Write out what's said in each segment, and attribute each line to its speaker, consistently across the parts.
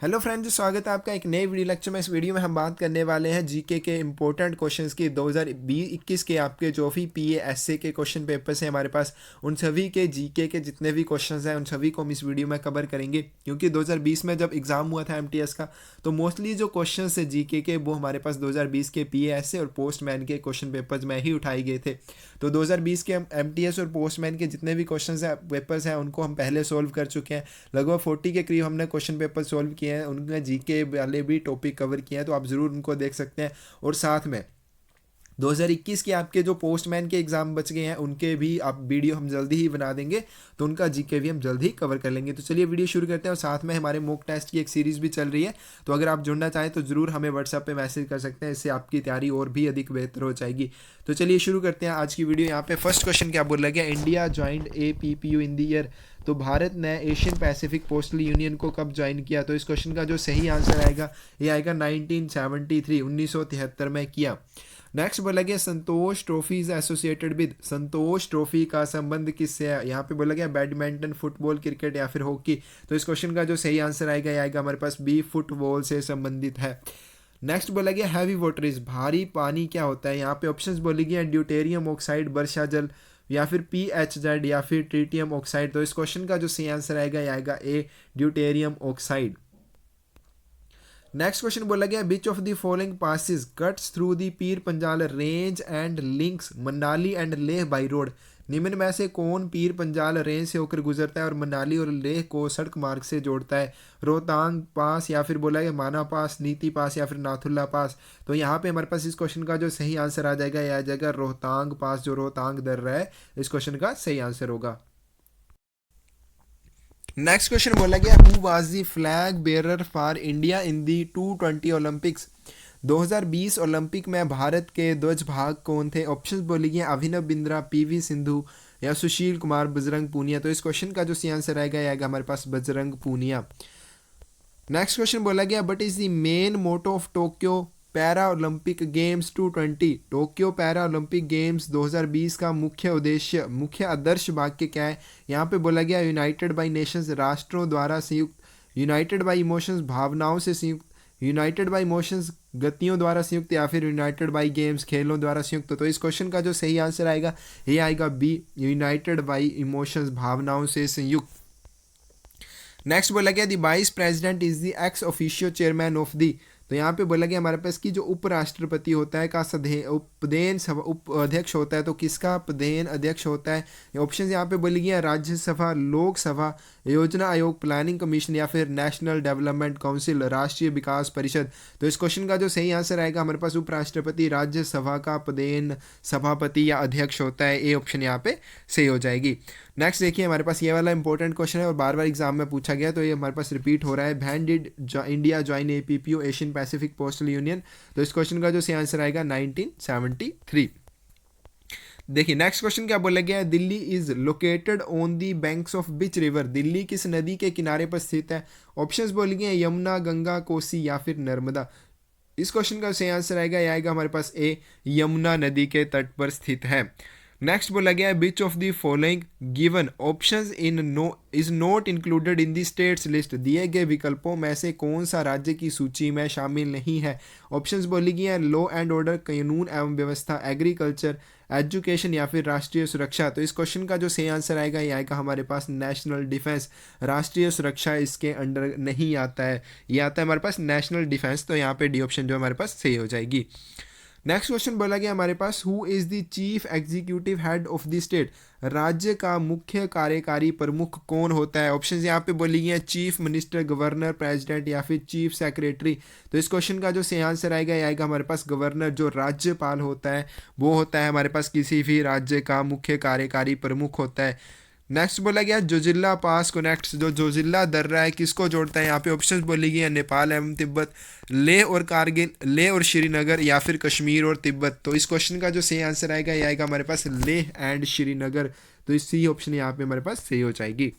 Speaker 1: Hello friends, स्वागत है आपका एक नए वीडियो लेक्चर में। इस वीडियो में हम बात करने वाले हैं जीके के इंपॉर्टेंट क्वेश्चंस की। 2020-21 के आपके जो भी पीए एसए के क्वेश्चन पेपर्स हैं हमारे पास, उन सभी के जीके के जितने भी क्वेश्चंस हैं उन सभी को हम इस वीडियो में कवर करेंगे। क्योंकि 2020 में जब एग्ज़ाम हुआ था एमटीएस का, तो मोस्टली जो क्वेश्चंस है जीके के वो हमारे पास 2020 के पीए एसए और पोस्टमैन के क्वेश्चन पेपर्स में ही उठाए गए थे। तो 2020 के एमटीएस और पोस्टमैन के जितने भी क्वेश्चन हैं पेपर्स हैं उनको हम पहले सोल्व कर चुके हैं। लगभग 40 के करीब हमने क्वेश्चन पेपर सोल्व किए हैं, उनमें जीके वाले भी टॉपिक कवर किए हैं, तो आप ज़रूर उनको देख सकते हैं। और साथ में 2021 के आपके जो पोस्टमैन के एग्ज़ाम बच गए हैं उनके भी आप वीडियो हम जल्दी ही बना देंगे, तो उनका जीके भी हम जल्दी ही कवर कर लेंगे। तो चलिए वीडियो शुरू करते हैं। और साथ में हमारे मॉक टेस्ट की एक सीरीज़ भी चल रही है, तो अगर आप जुड़ना चाहें तो ज़रूर हमें व्हाट्सएप पे मैसेज कर सकते हैं, इससे आपकी तैयारी और भी अधिक बेहतर हो जाएगी। तो चलिए शुरू करते हैं आज की वीडियो। यहाँ पे फर्स्ट क्वेश्चन क्या बोला गया, India joint APPU in the year. तो भारत ने एशियन पैसिफिक पोस्टल यूनियन को कब ज्वाइन किया? तो इस क्वेश्चन का जो सही आंसर आएगा ये आएगा 1973, 1973 में किया। नेक्स्ट बोला गया Santosh Trophy is associated with. Santosh Trophy का संबंध किससे है? यहाँ पे बोला गया बैडमिंटन, फुटबॉल, क्रिकेट या फिर हॉकी। तो इस क्वेश्चन का जो सही आंसर आएगा ये आएगा हमारे पास बी, फुटबॉल से संबंधित है। नेक्स्ट बोला गया हैवी वाटर इज। भारी पानी क्या होता है? यहाँ पे ऑप्शंस बोली गई ड्यूटेरियम ऑक्साइड, वर्षा जल, या फिर PHZ या फिर ट्रीटियम ऑक्साइड। तो इस क्वेश्चन का जो सही आंसर आएगा ये आएगा A, deuterium oxide. Next question बोला गया which of the following passes cuts through the Pir Panjal range and links Manali and Leh by road. निम्न में से कौन पीर पंजाल रेंज से होकर गुजरता है और मनाली और लेह को सड़क मार्ग से जोड़ता है? रोहतांग पास, या फिर बोला गया माना पास, नीति पास, या फिर नाथुल्ला पास। तो यहाँ पे हमारे पास इस क्वेश्चन का जो सही आंसर आ जाएगा यह आ जाएगा रोहतांग पास, जो रोहतांग दर्रा है इस क्वेश्चन का सही आंसर होगा। नेक्स्ट क्वेश्चन बोला गया who was the flag bearer for India in the 220 Olympics. 2020 Olympic में भारत के ध्वज भाग कौन थे? ऑप्शंस बोली गई अभिनव बिंद्रा, PV सिंधु या सुशील कुमार, बजरंग पूनिया। तो इस क्वेश्चन का जो सही आंसर आएगा हमारे पास बजरंग पूनिया। नेक्स्ट क्वेश्चन बोला गया what is the main motto of Tokyo para Olympic games 220। Tokyo para Olympic games 2020 का मुख्य उद्देश्य, मुख्य आदर्श वाक्य क्या है? यहाँ पे बोला गया यूनाइटेड बाई नेशंस, राष्ट्रों द्वारा संयुक्त, यूनाइटेड बाई इमोशंस, भावनाओं से संयुक्त, यूनाइटेड बाई इमोशंस, गतियों द्वारा संयुक्त, या फिर यूनाइटेड बाई गेम्स, खेलों द्वारा संयुक्त। तो इस क्वेश्चन का जो सही आंसर आएगा ये आएगा बी, यूनाइटेड बाई इमोशंस, भावनाओं से संयुक्त। नेक्स्ट बोला गया the vice president is the ex officio chairman of the. तो यहाँ पे बोला गया हमारे पास कि जो उपराष्ट्रपति होता है का उपदेन सभा उप अध्यक्ष होता है, तो किसका उपदेन अध्यक्ष होता है? ऑप्शन यहाँ पे बोली गई राज्यसभा, लोकसभा, योजना आयोग, प्लानिंग कमीशन, या फिर नेशनल डेवलपमेंट काउंसिल, राष्ट्रीय विकास परिषद। तो इस क्वेश्चन का जो सही आंसर आएगा हमारे पास उपराष्ट्रपति, राज्यसभा का उपदेन सभापति या अध्यक्ष होता है। ए ऑप्शन यहाँ पे सही हो जाएगी। नेक्स्ट देखिए हमारे पास ये वाला इंपॉर्टेंट क्वेश्चन है और बार बार एग्जाम में पूछा गया, तो ये हमारे पास रिपीट हो रहा है। When did India join APPU, Asian Pacific postal union? तो इस क्वेश्चन का जो सही आंसर आएगा 1973। देखिए नेक्स्ट क्वेश्चन क्या बोला गया है, Delhi is located on the banks of which river. Delhi किस नदी के किनारे पर स्थित है? ऑप्शंस बोले गए यमुना, गंगा, कोसी या फिर नर्मदा। इस क्वेश्चन का सही आंसर आएगा ये आएगा हमारे पास ए, यमुना नदी के तट पर स्थित है। नेक्स्ट बोला गया है which of the following given options in no is not included in the states list. दिए गए विकल्पों में से कौन सा राज्य की सूची में शामिल नहीं है? ऑप्शंस बोली गई हैं लॉ एंड ऑर्डर, कानून एवं व्यवस्था, एग्रीकल्चर, एजुकेशन या फिर राष्ट्रीय सुरक्षा। तो इस क्वेश्चन का जो सही आंसर आएगा ये आएगा हमारे पास नेशनल डिफेंस। राष्ट्रीय सुरक्षा इसके अंडर नहीं आता है, ये आता है हमारे पास नेशनल डिफेंस। तो यहाँ पे डी ऑप्शन जो हमारे पास सही हो जाएगी। नेक्स्ट क्वेश्चन बोला गया हमारे पास who is the chief executive head of the state. राज्य का मुख्य कार्यकारी प्रमुख कौन होता है? ऑप्शन यहाँ पे बोली गई है चीफ मिनिस्टर, गवर्नर, प्रेसिडेंट या फिर चीफ सेक्रेटरी। तो इस क्वेश्चन का जो सही आंसर आएगा ये आएगा हमारे पास गवर्नर। जो राज्यपाल होता है वो होता है हमारे पास किसी भी राज्य का मुख्य कार्यकारी प्रमुख होता है। नेक्स्ट बोला गया जोजिला पास कनेक्ट्स। जो जोजिला दर्रा है किसको जोड़ता है? यहाँ पे ऑप्शंस बोली गई है नेपाल एवं तिब्बत, लेह और कारगिल, लेह और श्रीनगर, या फिर कश्मीर और तिब्बत। तो इस क्वेश्चन का जो सही आंसर आएगा ये आएगा हमारे पास लेह एंड श्रीनगर। तो इस सी ऑप्शन यहाँ पे हमारे पास सही हो जाएगी।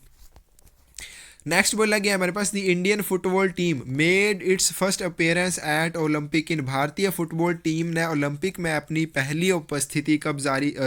Speaker 1: नेक्स्ट बोला गया हमारे पास the Indian football team made its first appearance at Olympic in. भारतीय फुटबॉल टीम ने ओलंपिक में अपनी पहली उपस्थिति कब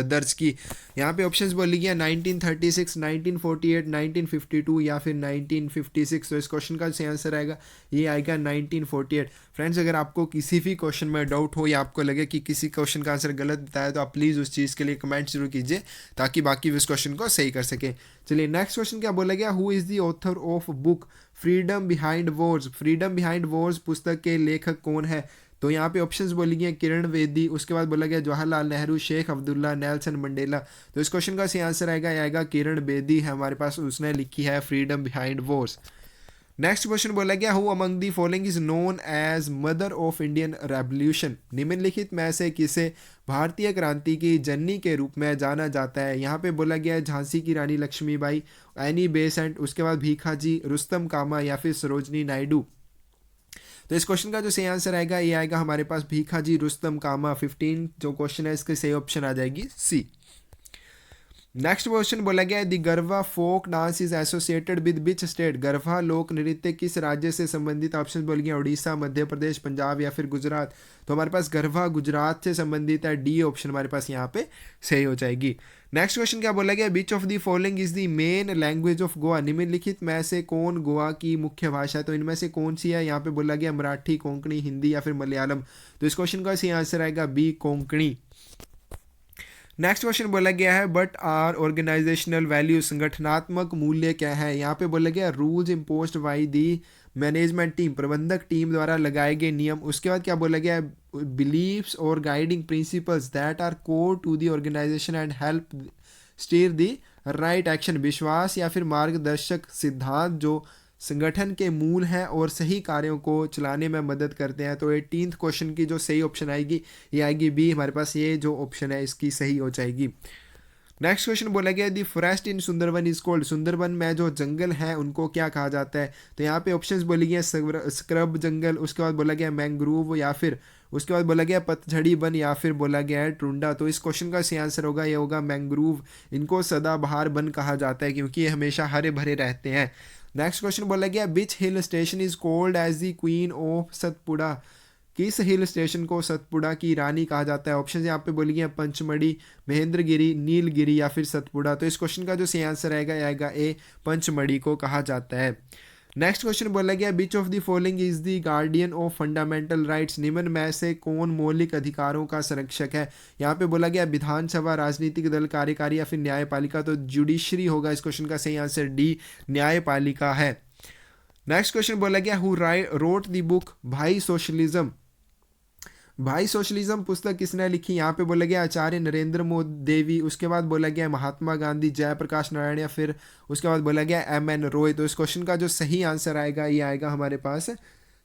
Speaker 1: दर्ज की। यहाँ पे ऑप्शंस बोली गया 1936, 1948, 1952 या फिर 1956। तो इस क्वेश्चन का सही आंसर आएगा, ये आएगा 1948। फ्रेंड्स, अगर आपको किसी भी क्वेश्चन में डाउट हो या आपको लगे कि किसी क्वेश्चन का आंसर गलत बताया तो आप प्लीज़ उस चीज़ के लिए कमेंट जरूर कीजिए ताकि बाकी भी उस क्वेश्चन को सही कर सकें। चलिए नेक्स्ट क्वेश्चन क्या बोला गया, who is the author of book freedom behind Wars. Freedom behind Wars पुस्तक के लेखक कौन है। तो यहाँ पे ऑप्शंस बोली गई किरण बेदी, उसके बाद बोला गया जवाहरलाल नेहरू, शेख अब्दुल्ला, नेल्सन मंडेला। तो इस क्वेश्चन का सही आंसर आएगा किरण बेदी है हमारे पास, उसने लिखी है freedom behind wars. Next question बोला गया who among the following is known as mother of Indian revolution. निम्नलिखित में से किसे भारतीय क्रांति की जननी के रूप में जाना जाता है। यहाँ पे बोला गया है झांसी की रानी लक्ष्मीबाई, एनी बेसेंट, उसके बाद भीखाजी, रुस्तम कामा या फिर सरोजनी नायडू। तो इस क्वेश्चन का जो सही आंसर आएगा ये आएगा हमारे पास भीखाजी रुस्तम कामा। 15 जो क्वेश्चन है इसके सही ऑप्शन आ जाएगी सी। नेक्स्ट क्वेश्चन बोला गया है the Garba folk dance is associated with which state. Garba लोक नृत्य किस राज्य से संबंधित। ऑप्शन बोल गया उड़ीसा, मध्य प्रदेश, पंजाब या फिर गुजरात। तो हमारे पास गरबा गुजरात से संबंधित है, डी ऑप्शन हमारे पास यहाँ पे सही हो जाएगी। नेक्स्ट क्वेश्चन क्या बोला गया, which of the following is the main language of Goa. निम्नलिखित में से कौन गोवा की मुख्य भाषा है। तो इनमें से कौन सी है। यहाँ पे बोला गया मराठी, कोंकणी, हिंदी या फिर मलयालम। तो इस क्वेश्चन का सही आंसर आएगा बी कोंकणी। नेक्स्ट क्वेश्चन बोला गया है बट आर ऑर्गेनाइजेशनल वैल्यू। संगठनात्मक मूल्य क्या है। यहाँ पे बोला गया rules imposed by the management team, प्रबंधक टीम द्वारा लगाए गए नियम। उसके बाद क्या बोला गया है बिलीव्स और guiding principles that are core to the organisation and help steer the right action. विश्वास या फिर मार्गदर्शक सिद्धांत जो संगठन के मूल हैं और सही कार्यों को चलाने में मदद करते हैं। तो 18th क्वेश्चन की जो सही ऑप्शन आएगी ये आएगी बी, हमारे पास ये जो ऑप्शन है इसकी सही हो जाएगी। नेक्स्ट क्वेश्चन बोला गया दी forest in Sundarban is called. Sundarban में जो जंगल है उनको क्या कहा जाता है। तो यहाँ पे ऑप्शंस बोली गई स्क्रब जंगल, उसके बाद बोला गया मैंग्रोव या फिर उसके बाद बोला गया पतझड़ी वन या फिर बोला गया है टुंडा। तो इस क्वेश्चन का सही आंसर होगा ये होगा मैंग्रोव। इनको सदाबहार वन कहा जाता है क्योंकि ये हमेशा हरे भरे रहते हैं। नेक्स्ट क्वेश्चन बोला गया which hill station is called as the queen of Satpura. किस हिल स्टेशन को सतपुड़ा की रानी कहा जाता है। ऑप्शन यहाँ पे बोली गया पंचमढ़ी, महेंद्रगिरी, नीलगिरी या फिर सतपुड़ा। तो इस क्वेश्चन का जो सही आंसर आएगा ए, पंचमढ़ी को कहा जाता है। नेक्स्ट क्वेश्चन बोला गया which of the following is the guardian of fundamental rights. निम्न में से कौन मौलिक अधिकारों का संरक्षक है। यहाँ पे बोला गया विधानसभा, राजनीतिक दल, कार्यकारी या फिर न्यायपालिका। तो जुडिशरी होगा इस क्वेश्चन का सही आंसर डी, न्यायपालिका है। नेक्स्ट क्वेश्चन बोला गया हु रोट द बुक भाई सोशलिज्म। भाई सोशलिज्म पुस्तक किसने लिखी। यहाँ पे बोला गया आचार्य नरेंद्र मोदी देवी, उसके बाद बोला गया महात्मा गांधी, जयप्रकाश नारायण या फिर उसके बाद बोला गया एम.एन. रॉय। तो इस क्वेश्चन का जो सही आंसर आएगा ये आएगा हमारे पास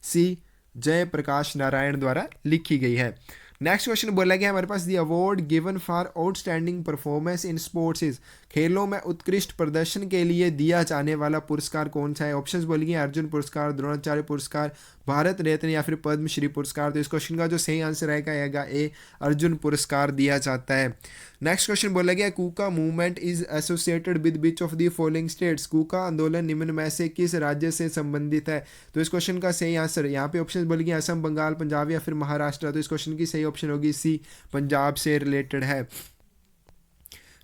Speaker 1: सी, जयप्रकाश नारायण द्वारा लिखी गई है। नेक्स्ट क्वेश्चन बोला गया हमारे पास the award given for outstanding performance in sports is. खेलों में उत्कृष्ट प्रदर्शन के लिए दिया जाने वाला पुरस्कार कौन सा है। ऑप्शंस बोली गई अर्जुन पुरस्कार, द्रोणाचार्य पुरस्कार, भारत रत्न या फिर पद्मश्री पुरस्कार। तो इस क्वेश्चन का जो सही आंसर आएगा ए, अर्जुन पुरस्कार दिया जाता है। नेक्स्ट क्वेश्चन बोला गया Kuka movement is associated with which of the following states. Kuka आंदोलन निम्न में से किस राज्य से संबंधित है। तो इस क्वेश्चन का सही आंसर यहाँ पे ऑप्शन बोली गई असम, बंगाल, पंजाब या फिर महाराष्ट्र। तो इस क्वेश्चन की सही ऑप्शन होगी सी, पंजाब से रिलेटेड है।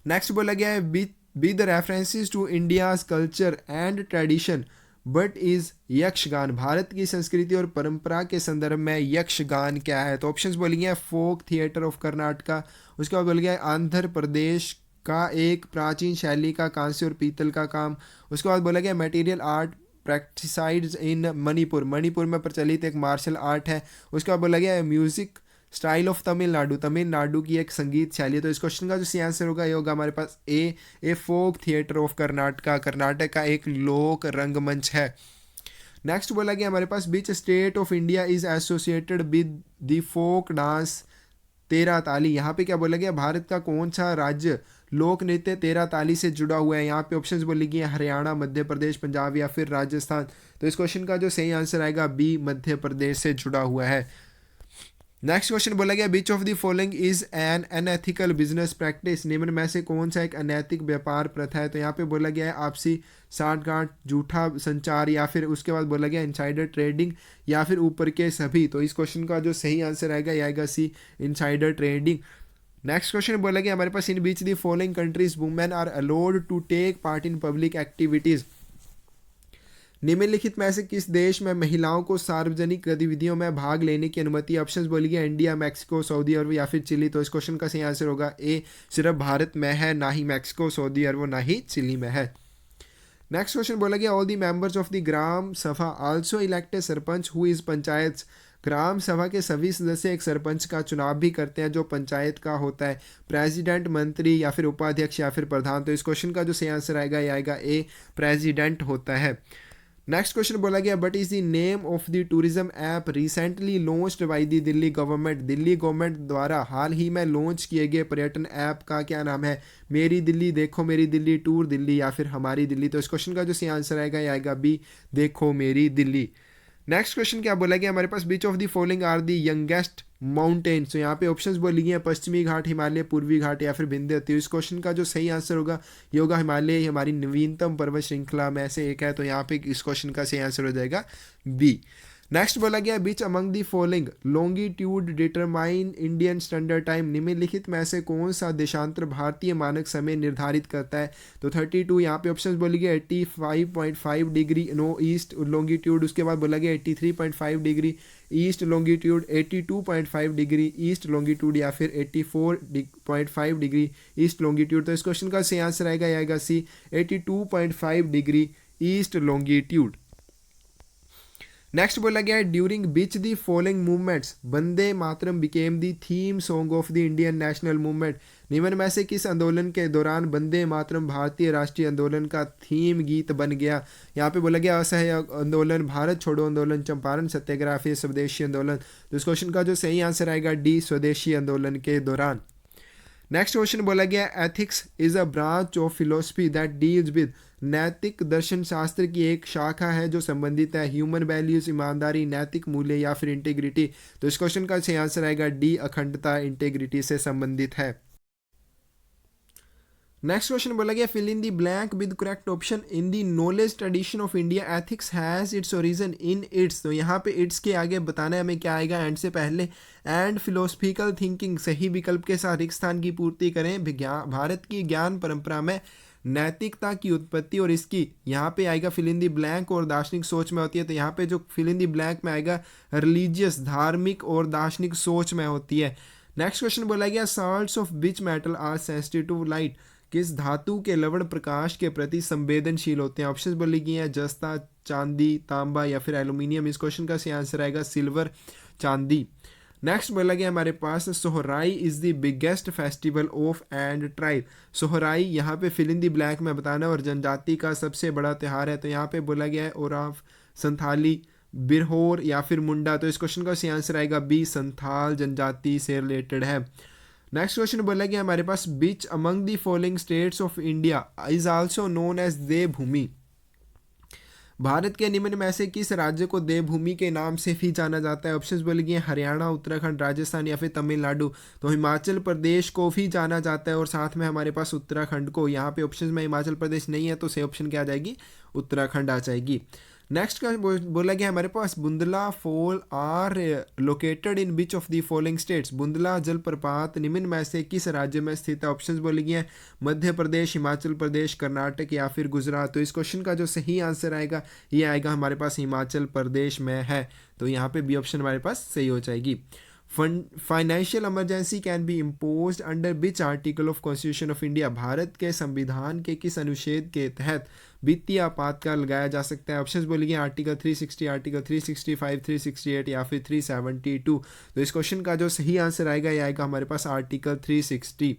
Speaker 1: नेक्स्ट बोला गया है B the references to India's culture and tradition what is Yakshagana. भारत की संस्कृति और परंपरा के संदर्भ में यक्षगान क्या है। तो ऑप्शंस बोली गए फोक थिएटर ऑफ कर्नाटका, उसके बाद बोल गया आंध्र प्रदेश का एक प्राचीन शैली का कांस्य और पीतल का काम। उसके बाद बोला गया मटेरियल आर्ट प्रैक्टिसाइड्स इन मणिपुर, मणिपुर में प्रचलित एक मार्शल आर्ट है। उसके बाद बोला गया music style of Tamil Nadu, Tamil Nadu की एक संगीत शैली है। तो इस क्वेश्चन का जो सही आंसर होगा ये होगा हमारे पास a folk theatre of Karnataka, Karnataka का एक लोक रंगमंच है। नेक्स्ट बोला गया हमारे पास which state of India is associated with the folk dance Terah Taali. यहाँ पे क्या बोला गया भारत का कौन सा राज्य लोक नृत्य तेरा ताली से जुड़ा हुआ है। यहाँ पे ऑप्शंस बोली गई हरियाणा, मध्य प्रदेश, पंजाब या फिर राजस्थान। तो इस क्वेश्चन का जो सही आंसर आएगा बी, मध्य प्रदेश से जुड़ा हुआ है। नेक्स्ट क्वेश्चन बोला गया which of the following is an unethical business practice, निम्न में से कौन सा एक अनैतिक व्यापार प्रथा है। तो यहाँ पे बोला गया है आपसी साठगांठ, झूठा संचार, या फिर उसके बाद बोला गया इनसाइडर ट्रेडिंग, या फिर ऊपर के सभी। तो इस क्वेश्चन का जो सही आंसर आएगा ये आएगा C, insider trading. Next question बोला गया हमारे पास in which the following countries women are allowed to take part in public activities, निम्नलिखित में से किस देश में महिलाओं को सार्वजनिक गतिविधियों में भाग लेने की अनुमति। ऑप्शंस बोली गया इंडिया, मैक्सिको, सऊदी अरब या फिर चिली। तो इस क्वेश्चन का सही आंसर होगा ए, सिर्फ भारत में है, ना ही मैक्सिको, सऊदी अरब, ना ही चिली में है। नेक्स्ट क्वेश्चन बोला गया all the members of the gram sabha also elect a sarpanch who is panchayat, gram sabha के सभी सदस्य एक सरपंच का चुनाव भी करते हैं जो पंचायत का होता है, प्रेसिडेंट, मंत्री या फिर उपाध्यक्ष या फिर प्रधान। तो इस क्वेश्चन का जो सही आंसर आएगा ये आएगा ए, प्रेसिडेंट होता है। नेक्स्ट क्वेश्चन बोला गया what is the name of the tourism app recently launched by the Delhi government, Delhi government द्वारा हाल ही में लॉन्च किए गए पर्यटन ऐप का क्या नाम है। मेरी दिल्ली, देखो मेरी दिल्ली, टूर दिल्ली या फिर हमारी दिल्ली। तो इस क्वेश्चन का जो सही आंसर आएगा ये आएगा बी, देखो मेरी दिल्ली। नेक्स्ट क्वेश्चन क्या बोला गया हमारे पास which of the following are the youngest mountains, तो यहाँ पे ऑप्शंस बोली गई हैं पश्चिमी घाट, हिमालय, पूर्वी घाट या फिर विंध्य। तो इस क्वेश्चन का जो सही आंसर होगा ये होगा हिमालय, हमारी नवीनतम पर्वत श्रृंखला में से एक है। तो यहाँ पे इस क्वेश्चन का सही आंसर हो जाएगा बी। नेक्स्ट बोला गया which among the following longitude determine Indian Standard Time, निम्नलिखित में से कौन सा देशांतर भारतीय मानक समय निर्धारित करता है। तो 32 यहाँ पे ऑप्शंस बोली गया 85.5 डिग्री नो ईस्ट लॉन्गिट्यूड, उसके बाद बोला गया 83.5 degree east longitude, 82.5 degree east longitude या फिर 84.5 डिग्री ईस्ट लॉन्गिट्यूड। तो इस क्वेश्चन का सही आंसर आएगा सी, 82.5 डिग्री ईस्ट लॉन्गिट्यूड। नेक्स्ट बोला गया है during which the following movements Vande Mataram became the theme song of the Indian national movement, निम्न में से किस आंदोलन के दौरान वंदे मातरम भारतीय राष्ट्रीय आंदोलन का थीम गीत बन गया। यहाँ पे बोला गया असहयोग आंदोलन, भारत छोड़ो आंदोलन, चंपारण सत्याग्रह, फिर स्वदेशी आंदोलन। तो इस क्वेश्चन का जो सही आंसर आएगा डी, स्वदेशी आंदोलन के दौरान। नेक्स्ट क्वेश्चन बोला गया ethics is a branch of philosophy that deals with, नैतिक दर्शन शास्त्र की एक शाखा है जो संबंधित है ह्यूमन वैल्यूज, ईमानदारी, नैतिक मूल्य या फिर इंटीग्रिटी। तो इस क्वेश्चन का सही आंसर आएगा डी, अखंडता, इंटीग्रिटी से संबंधित है। नेक्स्ट क्वेश्चन बोला गया fill in the blank with correct option in the knowledge tradition of India ethics has its origin in its, तो यहाँ पे इट्स के आगे बताना है हमें क्या आएगा एंड से पहले, एंड फिलोसफिकल थिंकिंग सही विकल्प के साथ रिक्त स्थान की पूर्ति करें, भारत की ज्ञान परंपरा में नैतिकता की उत्पत्ति और इसकी, यहाँ पे आएगा फिल इन दी ब्लैंक और दार्शनिक सोच में होती है। तो यहाँ पे जो फिल इन दी ब्लैंक में आएगा रिलीजियस, धार्मिक और दार्शनिक सोच में होती है। नेक्स्ट क्वेश्चन बोला गया salts of which metal are sensitive to light, किस धातु के लवण प्रकाश के प्रति संवेदनशील होते हैं। ऑप्शंस बोली गई हैं जस्ता, चांदी, तांबा या फिर एल्यूमिनियम। इस क्वेश्चन का सही आंसर आएगा सिल्वर, चांदी। नेक्स्ट बोला गया हमारे पास Sohrai is the biggest festival of and tribe, Sohrai यहाँ पे फिल इन दी ब्लैंक में बताना और जनजाति का सबसे बड़ा त्यौहार है। तो यहाँ पे बोला गया है ओराफ, संथाली, बिरहोर या फिर मुंडा। तो इस क्वेश्चन का सही आंसर आएगा बी, संथाल जनजाति से रिलेटेड है। नेक्स्ट क्वेश्चन बोला गया हमारे पास which among the following states of India is also known as Devbhoomi, भारत के निम्न में से किस राज्य को देवभूमि के नाम से भी जाना जाता है। ऑप्शंस बोले गए हरियाणा, उत्तराखंड, राजस्थान या फिर तमिलनाडु। तो हिमाचल प्रदेश को भी जाना जाता है और साथ में हमारे पास उत्तराखंड को, यहाँ पे ऑप्शंस में हिमाचल प्रदेश नहीं है तो सही ऑप्शन क्या आ जाएगी, उत्तराखंड आ जाएगी। नेक्स्ट का बोला गया हमारे पास Bundla fall are located in which of the following states, Bundla जलप्रपात निम्न में से किस राज्य में स्थित है। ऑप्शंस बोले गए हैं मध्य प्रदेश, हिमाचल प्रदेश, कर्नाटक या फिर गुजरात। तो इस क्वेश्चन का जो सही आंसर आएगा ये आएगा हमारे पास हिमाचल प्रदेश में है। तो यहाँ पे बी ऑप्शन हमारे पास सही हो जाएगी। Financial emergency can be imposed under which article of constitution of India, Bharat के संविधान के किस अनुच्छेद के तहत वित्तीय आपातकाल लगाया जा सकता है। ऑप्शंस बोलिए आर्टिकल 360, आर्टिकल 365, 368 या फिर 372। तो इस क्वेश्चन का जो सही आंसर आएगा ये आएगा हमारे पास आर्टिकल 360।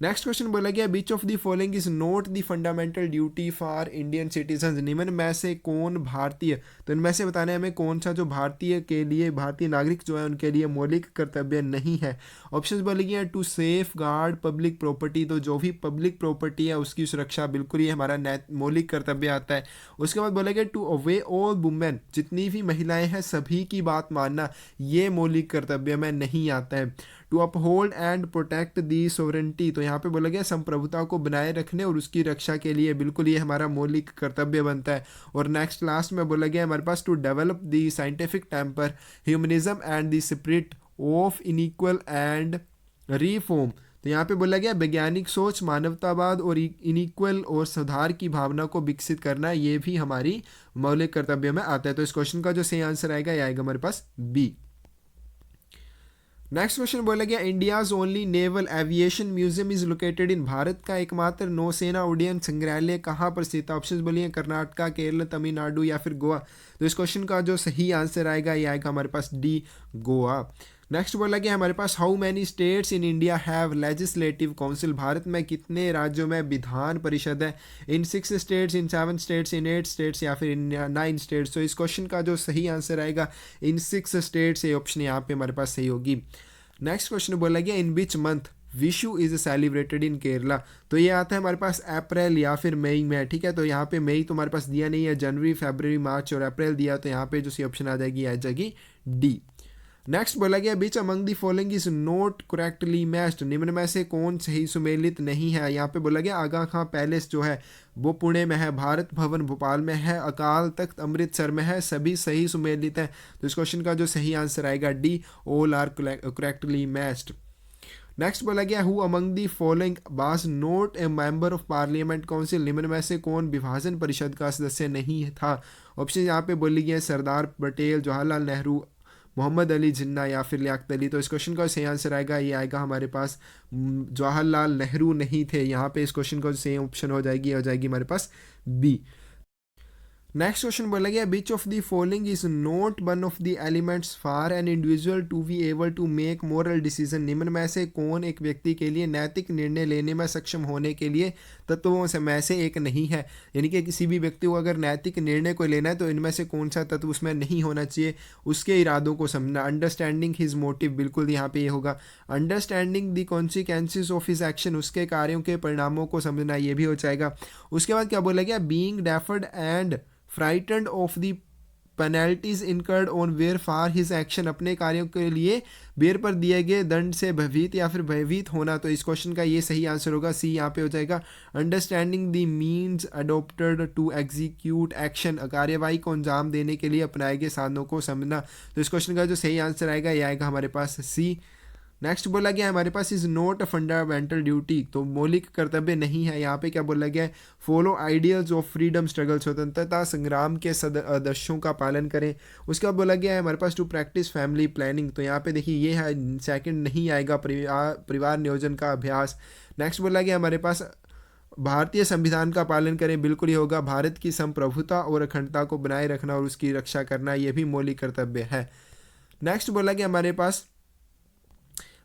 Speaker 1: नेक्स्ट क्वेश्चन बोला गया which of the following is not the fundamental duty for Indian citizen, निम्न में से कौन भारतीय, तो इनमें से बताना है हमें कौन सा जो भारतीय के लिए, भारतीय नागरिक जो है उनके लिए मौलिक कर्तव्य नहीं है। ऑप्शंस बोले गए to safeguard public property, तो जो भी पब्लिक प्रॉपर्टी है उसकी सुरक्षा बिल्कुल ही हमारा मौलिक कर्तव्य आता है। उसके बाद बोला गया टू अवे ऑल वुमेन, जितनी भी महिलाएं हैं सभी की बात मानना, ये मौलिक कर्तव्य में नहीं आता है। To uphold and protect the sovereignty, तो यहाँ पे बोला गया संप्रभुता को बनाए रखने और उसकी रक्षा के लिए बिल्कुल ये हमारा मौलिक कर्तव्य बनता है। और नेक्स्ट लास्ट में बोला गया हमारे पास to develop the scientific temper humanism and the spirit of inequal and reform, तो यहाँ पे बोला गया वैज्ञानिक सोच, मानवतावाद और इनइक्वल और सुधार की भावना को विकसित करना, ये भी हमारी मौलिक कर्तव्य में आता है। तो इस क्वेश्चन का जो सही आंसर आएगा ये आएगा हमारे पास बी। नेक्स्ट क्वेश्चन बोला गया India's only naval aviation museum is located इन, भारत का एकमात्र नौसेना उड्डयन संग्रहालय कहाँ पर स्थित है। ऑप्शंस बोलिए कर्नाटका, केरल, तमिलनाडु या फिर गोवा। तो इस क्वेश्चन का जो सही आंसर आएगा ये आएगा हमारे पास डी, गोवा। नेक्स्ट बोला गया हमारे पास how many states in India have legislative council, Bharat में कितने राज्यों में विधान परिषद है। In 6 states, in 7 states, in 8 states या फिर इन 9 स्टेट्स। तो इस क्वेश्चन का जो सही आंसर आएगा इन 6 स्टेट्स, ये ऑप्शन यहाँ पे हमारे पास सही होगी। नेक्स्ट क्वेश्चन बोला गया in which month Vishu is celebrated in Kerala, तो ये आता है हमारे पास अप्रैल या फिर मई में, ठीक है। तो यहाँ पे मई तो हमारे पास दिया नहीं है, जनवरी, फरवरी, मार्च और अप्रैल दिया, तो यहाँ पे जो सी ऑप्शन आ जाएगी डी। नेक्स्ट बोला गया which among the following is not correctly matched, निम्न में से कौन सही सुमेलित नहीं है। यहाँ पे बोला गया आगा खां पैलेस जो है वो पुणे में है, भारत भवन भोपाल में है, अकाल तख्त अमृतसर में है, सभी सही सुमेलित हैं। तो इस क्वेश्चन का जो सही आंसर आएगा D, all are correctly matched. Next बोला गया who among the following was not a member of parliament council, निम्न में से कौन विभाजन परिषद का सदस्य नहीं था। ऑप्शन यहाँ पे बोली गई सरदार पटेल, जवाहरलाल नेहरू, मोहम्मद अली जिन्ना या फिर लियाकत अली। तो इस क्वेश्चन का सही आंसर आएगा ये आएगा हमारे पास जवाहरलाल नेहरू नहीं थे यहाँ पे। इस क्वेश्चन का सही ऑप्शन हो जाएगी हमारे पास बी। नेक्स्ट क्वेश्चन बोला गया which of the following is not one of the elements for an individual to be able to make moral decision, निम्न में से कौन एक व्यक्ति के लिए नैतिक निर्णय लेने में सक्षम होने के लिए तत्वों से में से एक नहीं है। यानी कि किसी भी व्यक्ति को अगर नैतिक निर्णय को लेना है तो इनमें से कौन सा तत्व उसमें नहीं होना चाहिए। उसके इरादों को समझना, अंडरस्टैंडिंग हिज मोटिव, बिल्कुल यहाँ पे ये होगा। Understanding the consequences of his action, उसके कार्यों के परिणामों को समझना, ये भी हो जाएगा। उसके बाद क्या बोला गया being deferred and frightened of the penalties incurred on where for his action, अपने कार्यों के लिए वेयर पर दिए गए दंड से भयभीत या फिर भयभीत होना। तो इस क्वेश्चन का ये सही आंसर होगा सी, यहाँ पे हो जाएगा understanding the means adopted to execute action, कार्यवाही को अंजाम देने के लिए अपनाए गए साधनों को समझना। तो इस क्वेश्चन का जो सही आंसर आएगा ये आएगा हमारे पास सी। नेक्स्ट बोला गया हमारे पास is not a fundamental duty, तो मौलिक कर्तव्य नहीं है। यहाँ पे क्या बोला गया है follow ideals of freedom struggle, स्वतंत्रता संग्राम के आदर्शों का पालन करें। उसके बाद बोला गया है हमारे पास टू प्रैक्टिस फैमिली प्लानिंग, तो यहाँ पे देखिए ये है सेकंड नहीं आएगा, परिवार नियोजन का अभ्यास। नेक्स्ट बोला गया हमारे पास भारतीय संविधान का पालन करें, बिल्कुल ही होगा। भारत की संप्रभुता और अखंडता को बनाए रखना और उसकी रक्षा करना, ये भी मौलिक कर्तव्य है। नेक्स्ट बोला गया हमारे पास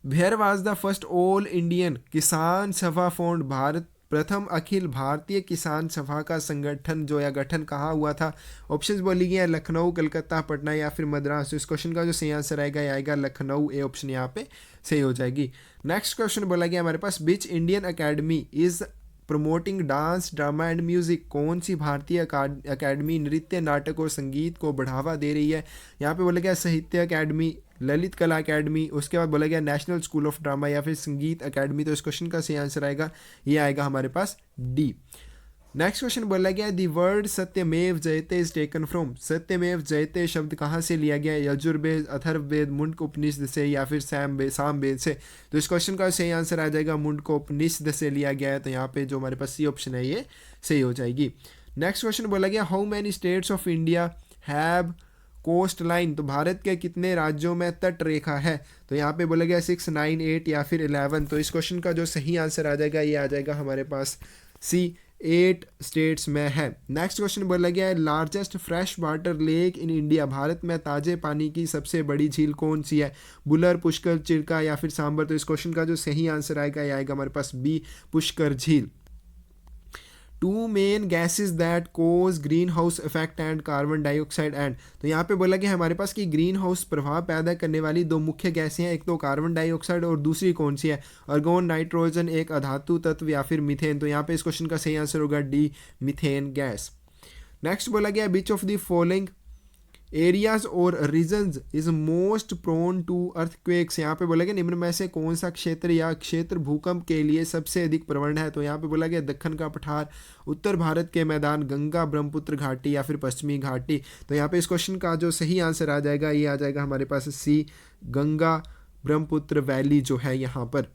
Speaker 1: where was the first all Indian Kisan Sabha formed, Bharat प्रथम अखिल भारतीय किसान सभा का संगठन जो या गठन कहाँ हुआ था। ऑप्शंस बोली गई है लखनऊ, कलकत्ता, पटना या फिर मद्रास। तो इस क्वेश्चन का जो सही आंसर आएगा लखनऊ, ए ऑप्शन यहाँ पे सही हो जाएगी। नेक्स्ट क्वेश्चन बोला गया हमारे पास which Indian academy is promoting dance drama and music, कौन सी भारतीय अकेडमी नृत्य नाटक और संगीत को बढ़ावा दे रही है। यहाँ पे बोला गया साहित्य अकेडमी, ललित कला अकेडमी, उसके बाद बोला गया नेशनल स्कूल ऑफ ड्रामा या फिर संगीत अकेडमी। तो इस क्वेश्चन का सही आंसर आएगा हमारे पास डी। नेक्स्ट क्वेश्चन बोला गया दी वर्ड सत्यमेव जयते इज टेकन फ्रॉम, सत्यमेव जयते शब्द कहाँ से लिया गया, यजुर्वेद, अथर्ववेद, मुंडक उपनिषद से या फिर सामवेद से। तो इस क्वेश्चन का सही आंसर आ जाएगा मुंडक उपनिषद से लिया गया है। तो यहाँ पे जो हमारे पास सी ऑप्शन है ये सही हो जाएगी। नेक्स्ट क्वेश्चन बोला गया how many states of India have coastline, तो भारत के कितने राज्यों में तट रेखा है। तो यहाँ पे बोला गया 6, 9, 8 या फिर 11। तो इस क्वेश्चन का जो सही आंसर आ जाएगा ये आ जाएगा हमारे पास सी 8 स्टेट्स में है। नेक्स्ट क्वेश्चन बोला गया है largest fresh water lake in India, Bharat में ताजे पानी की सबसे बड़ी झील कौन सी है? बुलर, पुष्कर, चिल्का या फिर सांबर? तो इस क्वेश्चन का जो सही आंसर आएगा ये आएगा हमारे पास बी, पुष्कर झील। Two main gases that cause greenhouse effect and carbon dioxide and, तो यहाँ पे बोला कि हमारे पास कि ग्रीन हाउस प्रभाव पैदा करने वाली दो मुख्य गैसें हैं, एक तो कार्बन डाइऑक्साइड और दूसरी कौन सी है? अर्गोन, नाइट्रोजन, एक अधातु तत्व या फिर मीथेन? तो यहाँ पे इस क्वेश्चन का सही आंसर होगा डी, मीथेन गैस। नेक्स्ट बोला गया which of the following areas और regions is most prone to earthquakes, यहाँ पे बोला गया निम्न में से कौन सा क्षेत्र या क्षेत्र भूकंप के लिए सबसे अधिक प्रवण है? तो यहाँ पे बोला गया दक्कन का पठार, उत्तर भारत के मैदान, गंगा ब्रह्मपुत्र घाटी या फिर पश्चिमी घाटी? तो यहाँ पे इस क्वेश्चन का जो सही आंसर आ जाएगा ये आ जाएगा हमारे पास सी, गंगा ब्रह्मपुत्र वैली जो है यहाँ पर।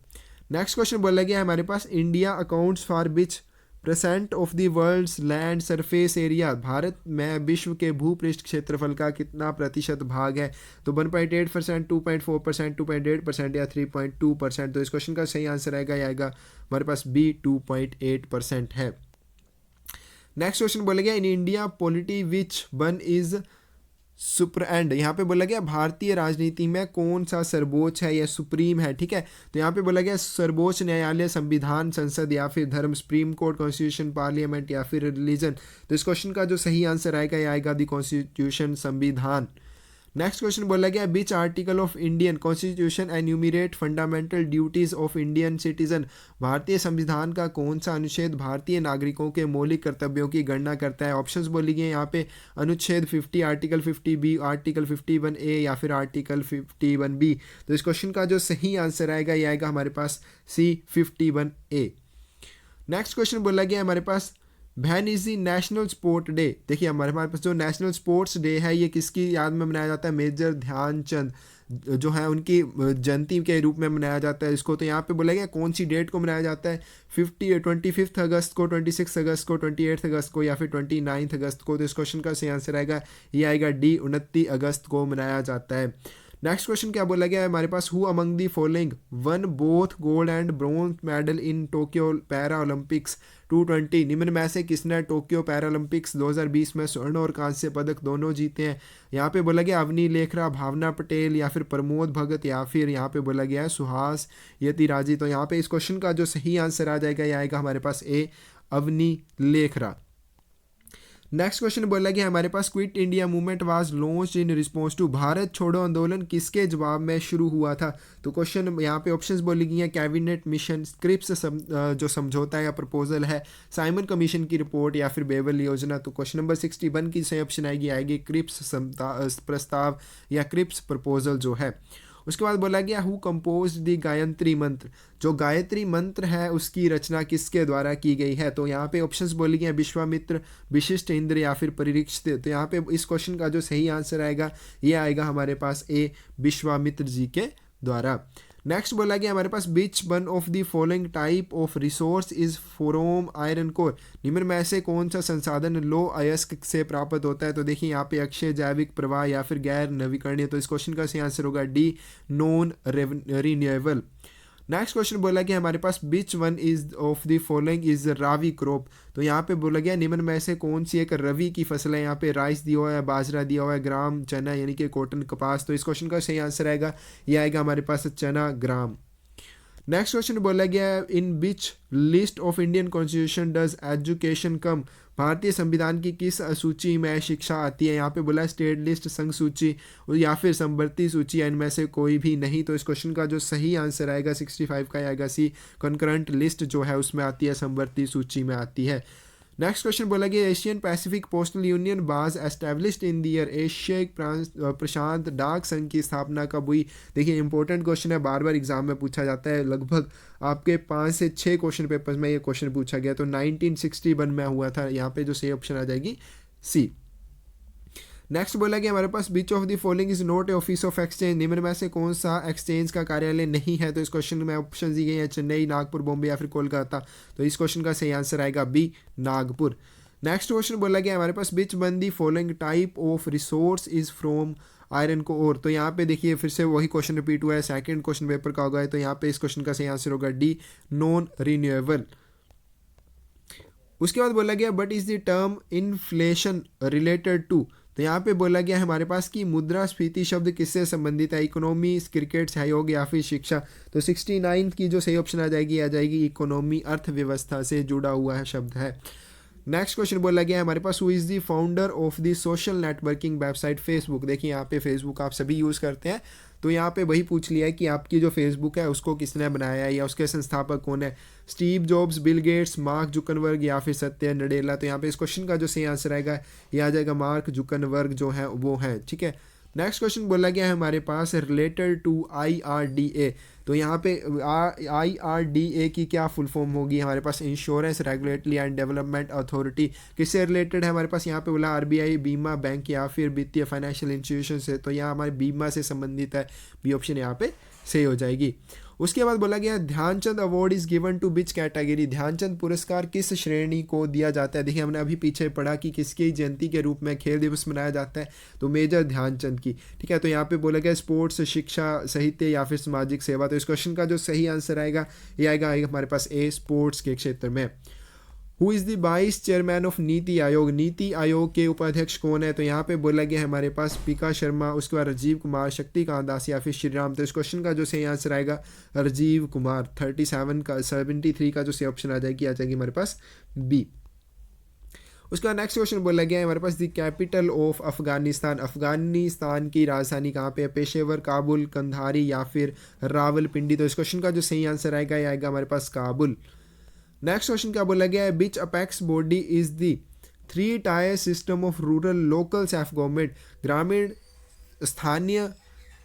Speaker 1: नेक्स्ट क्वेश्चन बोला गया हमारे पास India accounts for which % of the world's land surface area, Bharat में विश्व के भूपृष्ठ क्षेत्रफल का कितना प्रतिशत भाग है? तो 1.8%, 2.4%, 2.8% या 3.2%? तो इस क्वेश्चन का सही आंसर आएगा ये आएगा हमारे पास बी, 2.8% है। नेक्स्ट क्वेश्चन बोला गया in India polity which one is super and, यहाँ पे बोला गया भारतीय राजनीति में कौन सा सर्वोच्च है या सुप्रीम है, ठीक है? तो यहाँ पे बोला गया सर्वोच्च न्यायालय, संविधान, संसद या फिर धर्म, सुप्रीम कोर्ट, कॉन्स्टिट्यूशन, पार्लियामेंट या फिर रिलीजन? तो इस क्वेश्चन का जो सही आंसर आएगा ये आएगा दी कॉन्स्टिट्यूशन, संविधान। नेक्स्ट क्वेश्चन बोला गया which article of Indian constitution enumerate fundamental duties of Indian citizen, भारतीय संविधान का कौन सा अनुच्छेद भारतीय नागरिकों के मौलिक कर्तव्यों की गणना करता है? ऑप्शंस बोली गए यहाँ पे अनुच्छेद 50, आर्टिकल 50B, आर्टिकल 51A या फिर आर्टिकल 51B? तो इस क्वेश्चन का जो सही आंसर आएगा ये आएगा हमारे पास सी, 51A। नेक्स्ट क्वेश्चन बोला गया हमारे पास when is the national sport day, देखिए हमारे पास जो नेशनल स्पोर्ट्स डे है ये किसकी याद में मनाया जाता है? मेजर ध्यानचंद जो है उनकी जयंती के रूप में मनाया जाता है इसको। तो यहाँ पे बोला गया कौन सी डेट को मनाया जाता है? 25 अगस्त को, 26 अगस्त को, 28 अगस्त को या फिर 29 अगस्त को? तो इस क्वेश्चन का सही आंसर आएगा ये आएगा डी, 29 अगस्त को मनाया जाता है। नेक्स्ट क्वेश्चन क्या बोला गया है हमारे पास who among the following won both gold and bronze medal in Tokyo para Olympics 220, निम्न में से किसने टोक्यो पैरा ओलंपिक्स 2020 में स्वर्ण और कांस्य पदक दोनों जीते हैं? यहाँ पे बोला गया अवनी लेखरा, भावना पटेल या फिर प्रमोद भगत या फिर यहाँ पे बोला गया है सुहास यतिराजी? तो यहाँ पे इस क्वेश्चन का जो सही आंसर आ जाएगा ये आएगा हमारे पास A, Avani Lekhara. Next question बोला गया हमारे पास quit India movement was launched in response to, Bharat छोड़ो आंदोलन किसके जवाब में शुरू हुआ था? तो क्वेश्चन यहाँ पे ऑप्शंस बोली गई हैं कैबिनेट मिशन, क्रिप्स जो समझौता या प्रपोजल है, साइमन कमीशन की रिपोर्ट या फिर बेवल योजना? तो क्वेश्चन नंबर 61 की सही ऑप्शन आएगी क्रिप्स प्रस्ताव या क्रिप्स प्रपोजल जो है। उसके बाद बोला गया हु कंपोज द गायत्री मंत्र, जो गायत्री मंत्र है उसकी रचना किसके द्वारा की गई है? तो यहाँ पे ऑप्शंस बोली गई हैं विश्वामित्र, विशिष्ट, इंद्र या फिर परीक्षित? तो यहाँ पे इस क्वेश्चन का जो सही आंसर आएगा ये आएगा हमारे पास ए, विश्वामित्र जी के द्वारा। नेक्स्ट बोला गया हमारे पास which one of the following type of resource is from iron ore, निम्न में से कौन सा संसाधन लो अयस्क से प्राप्त होता है? तो देखिए यहाँ पे अक्षय, जैविक, प्रवाह या फिर गैर नवीकरणीय? तो इस क्वेश्चन का सही आंसर होगा D, non renewable. Next question बोला गया हमारे पास which one is of the following is rabi crop, तो यहाँ पे बोला गया निम्न में से कौन सी एक रवि की फसल है? यहाँ पे राइस दिया हुआ है, बाजरा दिया हुआ है, ग्राम, चना यानी कि कॉटन, कपास? तो इस क्वेश्चन का सही आंसर आएगा ये आएगा हमारे पास चना, ग्राम। नेक्स्ट क्वेश्चन बोला गया है in which list of Indian constitution does education come, भारतीय संविधान की किस सूची में शिक्षा आती है? यहाँ पे बोला स्टेट लिस्ट, संघ सूची या फिर समवर्ती सूची या इनमें से कोई भी नहीं? तो इस क्वेश्चन का जो सही आंसर आएगा 65 का आएगा सी, कंकरेंट लिस्ट जो है उसमें आती है, समवर्ती सूची में आती है। नेक्स्ट क्वेश्चन बोला गया Asian Pacific postal union was established in the year, Asia प्रशांत डाक संघ की स्थापना कब हुई? देखिए इंपॉर्टेंट क्वेश्चन है, बार बार एग्जाम में पूछा जाता है, लगभग आपके 5 से 6 क्वेश्चन पेपर्स में ये क्वेश्चन पूछा गया। तो 1961 में हुआ था, यहाँ पे जो सही ऑप्शन आ जाएगी सी। नेक्स्ट बोला कि हमारे पास which of the following is not a office of exchange, निम्न में से कौन सा एक्सचेंज का कार्यालय नहीं है? तो इस क्वेश्चन में ऑप्शन दी गई है चेन्नई, नागपुर, बॉम्बे या फिर कोलकाता? तो इस क्वेश्चन का सही आंसर आएगा बी, नागपुर। नेक्स्ट क्वेश्चन बोला गया हमारे पास which one the following type of resource is from iron को और, तो यहाँ पे देखिए फिर से वही क्वेश्चन रिपीट हुआ है, सेकंड क्वेश्चन पेपर का होगा है, तो यहाँ पे इस क्वेश्चन का सही आंसर होगा डी, नॉन रिन्यूएबल। उसके बाद बोला गया what is the term inflation related to, तो यहाँ पे बोला गया है हमारे पास कि मुद्रास्फीति शब्द किससे संबंधित है, इकोनॉमी, क्रिकेट, सहयोग या फिर शिक्षा। तो 69 की जो सही ऑप्शन आ जाएगी इकोनॉमी, अर्थव्यवस्था से जुड़ा हुआ है शब्द है। नेक्स्ट क्वेश्चन बोला गया है हमारे पास who is the founder of the social networking website Facebook. देखिए यहाँ पे फेसबुक आप सभी यूज़ करते हैं, तो यहाँ पे वही पूछ लिया है कि आपकी जो फेसबुक है उसको किसने बनाया है या उसके संस्थापक कौन है, Steve Jobs, Bill Gates, Mark Zuckerberg या फिर सत्य नडेला। तो यहाँ पे इस क्वेश्चन का जो सही आंसर आएगा ये आ जाएगा मार्क जुकनबर्ग जो है वो है, ठीक है। नेक्स्ट क्वेश्चन बोला गया है हमारे पास रिलेटेड टू IRDA, तो यहाँ पे IRDA की क्या फुल फॉर्म होगी हमारे पास, insurance regulatory and development authority. किससे रिलेटेड है हमारे पास, यहाँ पे बोला RBI, बीमा, बैंक या फिर वित्तीय फाइनेंशियल इंस्टीट्यूशन से, तो यहाँ हमारे बीमा से संबंधित है, बी ऑप्शन यहाँ पे सही हो जाएगी। उसके बाद बोला गया Dhyan Chand award is given to which category, Dhyan Chand पुरस्कार किस श्रेणी को दिया जाता है। देखिए हमने अभी पीछे पढ़ा कि किसकी जयंती के रूप में खेल दिवस मनाया जाता है, तो मेजर ध्यानचंद की, ठीक है। तो यहाँ पे बोला गया स्पोर्ट्स, शिक्षा, साहित्य या फिर सामाजिक सेवा। तो इस क्वेश्चन का जो सही आंसर आएगा ये आएगा हमारे पास ए, स्पोर्ट्स के क्षेत्र में। Who is the vice chairman of NITI Aayog, NITI Aayog के उपाध्यक्ष कौन है, तो यहाँ पे बोला गया है हमारे पास पीका शर्मा, उसके बाद राजीव कुमार, शक्तिकांत दास या फिर श्रीराम। तो इस क्वेश्चन का जो सही आंसर आएगा राजीव कुमार। 73 का जो सही ऑप्शन आ जाएगी हमारे पास बी। उसके बाद नेक्स्ट क्वेश्चन बोला गया है हमारे पास the capital of Afghanistan, Afghanistan की राजधानी कहाँ पे है, पेशेवर, काबुल, कंधारी या फिर रावलपिंडी। तो इस क्वेश्चन का जो सही आंसर आएगा ये आएगा हमारे पास काबुल। नेक्स्ट क्वेश्चन क्या बोला गया है, which apex body is the 3 tier system of rural local self government, ग्रामीण स्थानीय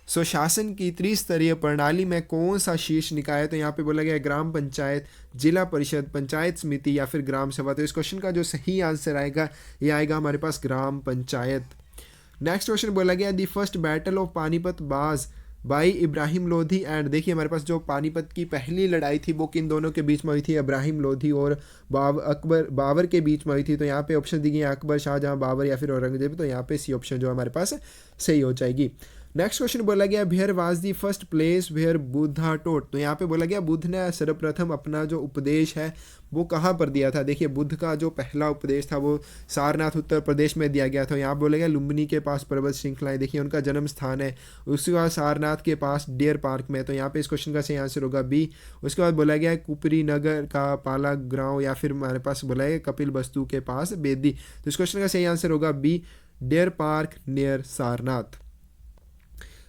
Speaker 1: स्वशासन की त्रिस्तरीय प्रणाली में कौन सा शीर्ष निकाय है। तो यहाँ पे बोला गया ग्राम पंचायत, जिला परिषद, पंचायत समिति या फिर ग्राम सभा। तो इस क्वेश्चन का जो सही आंसर आएगा ये आएगा हमारे पास ग्राम पंचायत। नेक्स्ट क्वेश्चन बोला गया the first battle of Panipat बाज बाई इब्राहिम लोधी एंड, देखिए हमारे पास जो पानीपत की पहली लड़ाई थी वो किन दोनों के बीच में हुई थी, इब्राहिम लोधी और बाबर के बीच में हुई थी। तो यहाँ पे ऑप्शन दी गई अकबर, शाहजहां, बाबर या फिर औरंगजेब। तो यहाँ पे सी ऑप्शन जो हमारे पास सही हो जाएगी। नेक्स्ट क्वेश्चन बोला गया where was the first place where Buddha taught, तो यहाँ पे बोला गया बुद्ध ने सर्वप्रथम अपना जो उपदेश है वो कहाँ पर दिया था। देखिए बुद्ध का जो पहला उपदेश था वो सारनाथ उत्तर प्रदेश में दिया गया था। यहाँ बोला गया लुम्बिनी के पास पर्वत श्रृंखलाएं, देखिए उनका जन्म स्थान है। उसके बाद सारनाथ के पास डियर पार्क में, तो यहाँ पे इस क्वेश्चन का सही आंसर होगा बी। उसके बाद बोला गया कुपरी नगर का पाला गाँव या फिर हमारे पास बोला गया कपिल वस्तु के पास बेदी। तो इस क्वेश्चन का सही आंसर होगा B, deer park near Sarnath.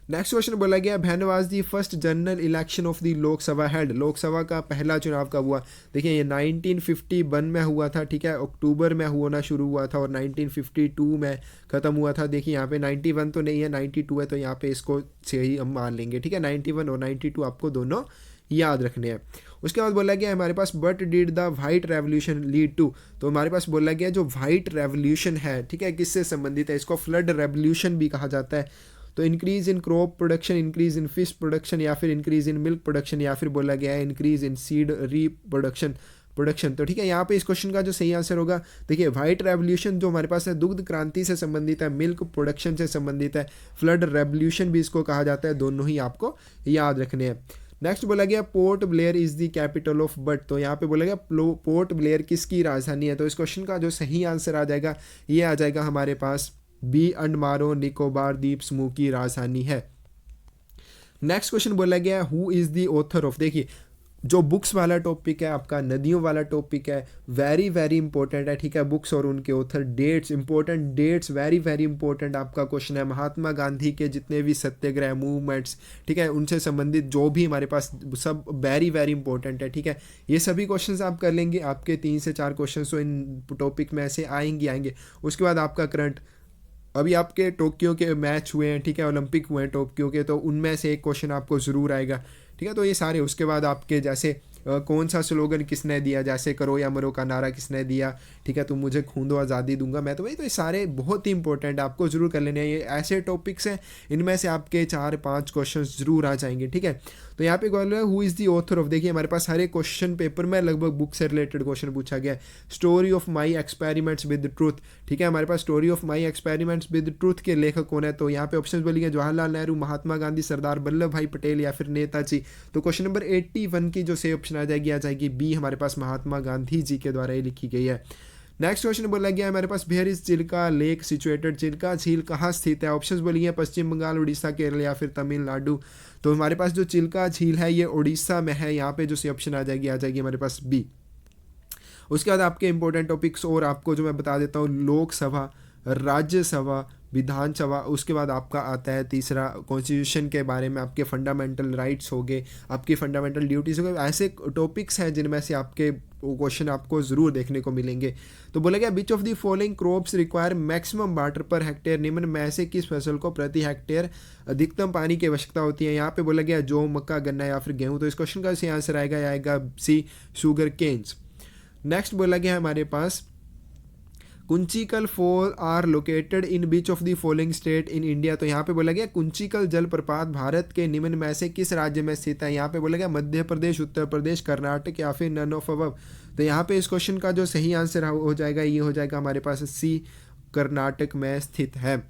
Speaker 1: Next question बोला गया when was the first general election of the Lok Sabha held, Lok Sabha का पहला चुनाव कब हुआ। देखिए ये 1951 में हुआ था, ठीक है, अक्टूबर में होना शुरू हुआ था और 1952 में ख़त्म हुआ था। देखिए यहाँ पे 91 तो नहीं है, 92 है, तो यहाँ पे इसको सही हम मान लेंगे, ठीक है। 91 और 92 आपको दोनों याद रखने हैं। उसके बाद बोला गया हमारे पास what did the white revolution lead to, तो हमारे पास बोला गया जो वाइट रेवोल्यूशन है, ठीक है, किससे संबंधित है, इसको फ्लड रेवोल्यूशन भी कहा जाता है। तो increase in crop production, increase in fish production या फिर इंक्रीज इन मिल्क प्रोडक्शन या फिर बोला गया है increase in seed reproduction production. तो ठीक है, यहाँ पे इस क्वेश्चन का जो सही आंसर होगा, देखिए व्हाइट रेवोल्यूशन जो हमारे पास है दुग्ध क्रांति से संबंधित है, मिल्क प्रोडक्शन से संबंधित है, फ्लड रेवोल्यूशन भी इसको कहा जाता है, दोनों ही आपको याद रखने हैं। नेक्स्ट बोला गया port Blair is the capital of but, तो यहाँ पे बोला गया पोर्ट ब्लेयर किसकी राजधानी है। तो इस क्वेश्चन का जो सही आंसर आ जाएगा ये आ जाएगा हमारे पास बी, अंडमान निकोबार द्वीप समूह की राजधानी है। नेक्स्ट क्वेश्चन बोला गया who is the author of, देखिए जो बुक्स वाला टॉपिक है आपका, नदियों वाला टॉपिक है, वेरी वेरी इंपॉर्टेंट है, ठीक है। बुक्स और उनके author, dates important, dates very very important आपका क्वेश्चन है। महात्मा गांधी के जितने भी सत्याग्रह मूवमेंट्स, ठीक है, उनसे संबंधित जो भी हमारे पास सब वेरी वेरी इंपॉर्टेंट है, ठीक है। ये सभी क्वेश्चंस आप कर लेंगे, आपके 3 से 4 क्वेश्चन तो इन टॉपिक में ऐसे आएंगे। उसके बाद आपका करंट, अभी आपके टोक्यो के मैच हुए हैं, ठीक है, ओलंपिक हुए हैं टोक्यो के, तो उनमें से एक क्वेश्चन आपको ज़रूर आएगा, ठीक है। तो ये सारे, उसके बाद आपके जैसे कौन सा स्लोगन किसने दिया, जैसे करो या मरो का नारा किसने दिया, ठीक है, तुम मुझे खून दो आज़ादी दूंगा मैं, तो भाई तो ये सारे बहुत ही इंपॉर्टेंट आपको ज़रूर कर लेने हैं। ये ऐसे टॉपिक्स हैं इनमें से आपके 4-5 क्वेश्चन ज़रूर आ जाएंगे, ठीक है। तो यहाँ पे बोल रहा है who is the author of, देखिए हमारे पास हर एक क्वेश्चन पेपर में लगभग बुक से रिलेटेड क्वेश्चन पूछा गया है। Story of my experiments with truth, ठीक है, हमारे पास story of my experiments with truth के लेखक कौन है, तो यहाँ पे ऑप्शन बोलिए जवाहरलाल नेहरू, महात्मा गांधी, सरदार वल्लभ भाई पटेल या फिर नेताजी। तो क्वेश्चन नंबर 81 की जो सही ऑप्शन आ जाएगी बी, हमारे पास महात्मा गांधी जी के द्वारा ये लिखी गई है। नेक्स्ट क्वेश्चन बोला गया हमारे पास where is Chilka lake situated, Chilka झील कहाँ स्थित है। ऑप्शंस बोलिए पश्चिम बंगाल, उड़ीसा, केरल या फिर तमिलनाडु। तो हमारे पास जो चिल्का झील है ये उड़ीसा में है, यहाँ पे जो सी ऑप्शन आ जाएगी हमारे पास बी। उसके बाद आपके इंपॉर्टेंट टॉपिक्स और आपको जो मैं बता देता हूँ, लोकसभा, राज्यसभा, विधानसभा, उसके बाद आपका आता है तीसरा कॉन्स्टिट्यूशन के बारे में, आपके फंडामेंटल राइट्स हो गए, आपकी फंडामेंटल ड्यूटीज़ हो गए, ऐसे टॉपिक्स हैं जिनमें से आपके क्वेश्चन आपको ज़रूर देखने को मिलेंगे। तो बोला गया which of the following crops require maximum water per hectare, निम्न में से किस फसल को प्रति हेक्टेयर अधिकतम पानी की आवश्यकता होती है। यहाँ पे बोला गया जौ, मक्का, गन्ना या फिर गेहूँ। तो इस क्वेश्चन का सही आंसर आएगा सी, शुगर केन्स। नेक्स्ट बोला गया हमारे पास Kunchikal fall are located in which of the following state in India. तो यहाँ पे बोला गया कुंचिकल जलप्रपात भारत के निम्न में से किस राज्य में स्थित है। यहाँ पे बोला गया मध्य प्रदेश, उत्तर प्रदेश, कर्नाटक या फिर नन ऑफ अबव। तो यहाँ पे इस क्वेश्चन का जो सही आंसर हो जाएगा ये हो जाएगा हमारे पास सी, कर्नाटक में स्थित है।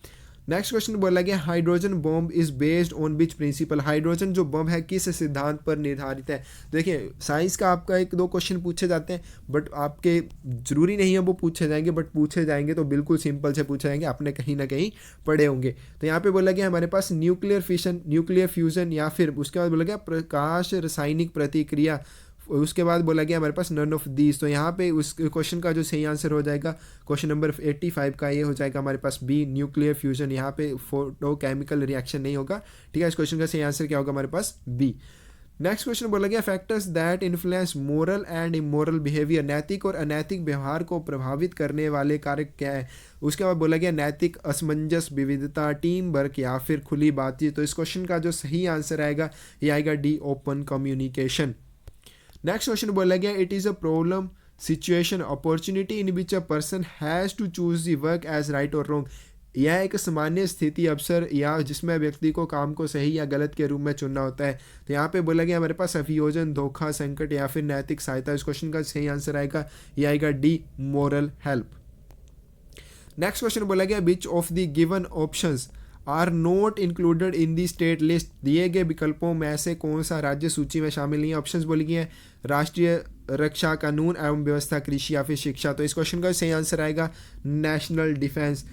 Speaker 1: नेक्स्ट क्वेश्चन बोला गया hydrogen bomb is based on which principle, hydrogen जो बम है किस सिद्धांत पर निर्धारित है। देखिए साइंस का आपका 1-2 क्वेश्चन पूछे जाते हैं, बट आपके जरूरी नहीं है वो पूछे जाएंगे, बट पूछे जाएंगे तो बिल्कुल सिंपल से पूछे जाएंगे, आपने कहीं ना कहीं पढ़े होंगे। तो यहाँ पे बोला गया हमारे पास न्यूक्लियर फिशन, न्यूक्लियर फ्यूजन या फिर उसके बाद बोला गया प्रकाश रासायनिक प्रतिक्रिया, उसके बाद बोला गया हमारे पास नन ऑफ दीज। तो यहाँ पे उस क्वेश्चन का जो सही आंसर हो जाएगा क्वेश्चन नंबर 85 का ये हो जाएगा हमारे पास बी, न्यूक्लियर फ्यूजन। यहाँ पे फोटो केमिकल रिएक्शन नहीं होगा, ठीक है। इस क्वेश्चन का सही आंसर क्या होगा हमारे पास बी। नेक्स्ट क्वेश्चन बोला गया factors that influence moral and immoral behaviour, नैतिक और अनैतिक व्यवहार को प्रभावित करने वाले कारक क्या है। उसके बाद बोला गया नैतिक असमंजस, विविधता, टीम वर्क या फिर खुली बातचीत। तो इस क्वेश्चन का जो सही आंसर आएगा ये आएगा D, open communication. Next question बोला गया it is a problem situation opportunity in which a person has to choose the work as right और रॉन्ग, यह एक सामान्य स्थिति अवसर या जिसमें व्यक्ति को काम को सही या गलत के रूप में चुनना होता है। तो यहाँ पे बोला गया हमारे पास अभियोजन, धोखा, संकट या फिर नैतिक सहायता। इस क्वेश्चन का सही आंसर आएगा ये आएगा D, moral help. Next question बोला गया which of the given options are not included in the state list, दिए गए विकल्पों में से कौन सा राज्य सूची में शामिल नहीं है। ऑप्शंस बोली गई हैं राष्ट्रीय रक्षा, कानून एवं व्यवस्था, कृषि या फिर शिक्षा। तो इस क्वेश्चन का सही आंसर आएगा नेशनल डिफेंस।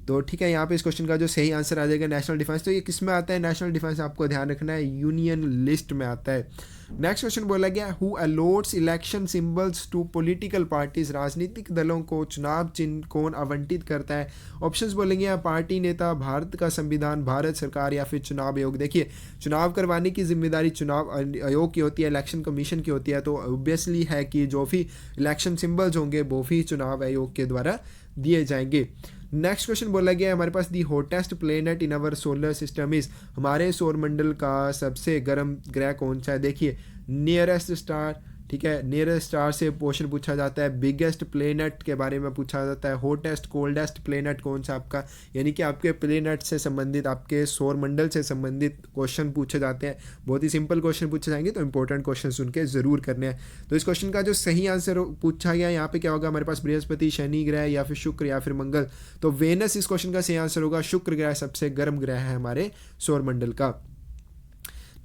Speaker 1: तो ठीक है, यहाँ पे इस क्वेश्चन का जो सही आंसर आ जाएगा नेशनल डिफेंस। तो ये किस में आता है नेशनल डिफेंस, आपको ध्यान रखना है यूनियन लिस्ट में आता है। नेक्स्ट क्वेश्चन बोला गया who allots election symbols to political parties, राजनीतिक दलों को चुनाव चिन्ह कौन आवंटित करता है। ऑप्शंस बोलेंगे पार्टी नेता, भारत का संविधान, भारत सरकार या फिर चुनाव आयोग। देखिए चुनाव करवाने की जिम्मेदारी चुनाव आयोग की होती है, इलेक्शन कमीशन की होती है। तो ऑब्वियसली है कि जो भी इलेक्शन सिंबल्स होंगे वो भी चुनाव आयोग के द्वारा दिए जाएंगे। नेक्स्ट क्वेश्चन बोला गया है हमारे पास the hottest planet in our solar system is, हमारे सौरमंडल का सबसे गर्म ग्रह कौन सा है। देखिए नियरेस्ट स्टार, ठीक है, नियरेस्ट स्टार से क्वेश्चन पूछा जाता है, बिगेस्ट प्लेनेट के बारे में पूछा जाता है, हॉटेस्ट कोल्डेस्ट प्लेनेट कौन सा आपका, यानी कि आपके प्लेनेट से संबंधित, आपके सौरमंडल से संबंधित क्वेश्चन पूछे जाते हैं। बहुत ही सिंपल क्वेश्चन पूछे जाएंगे, तो इंपॉर्टेंट क्वेश्चन सुन के जरूर करने हैं। तो इस क्वेश्चन का जो सही आंसर पूछा गया यहाँ पे क्या होगा हमारे पास, बृहस्पति, शनि ग्रह या फिर शुक्र या फिर मंगल। तो वेनस इस क्वेश्चन का सही आंसर होगा, शुक्र ग्रह सबसे गर्म ग्रह है हमारे सौरमंडल का।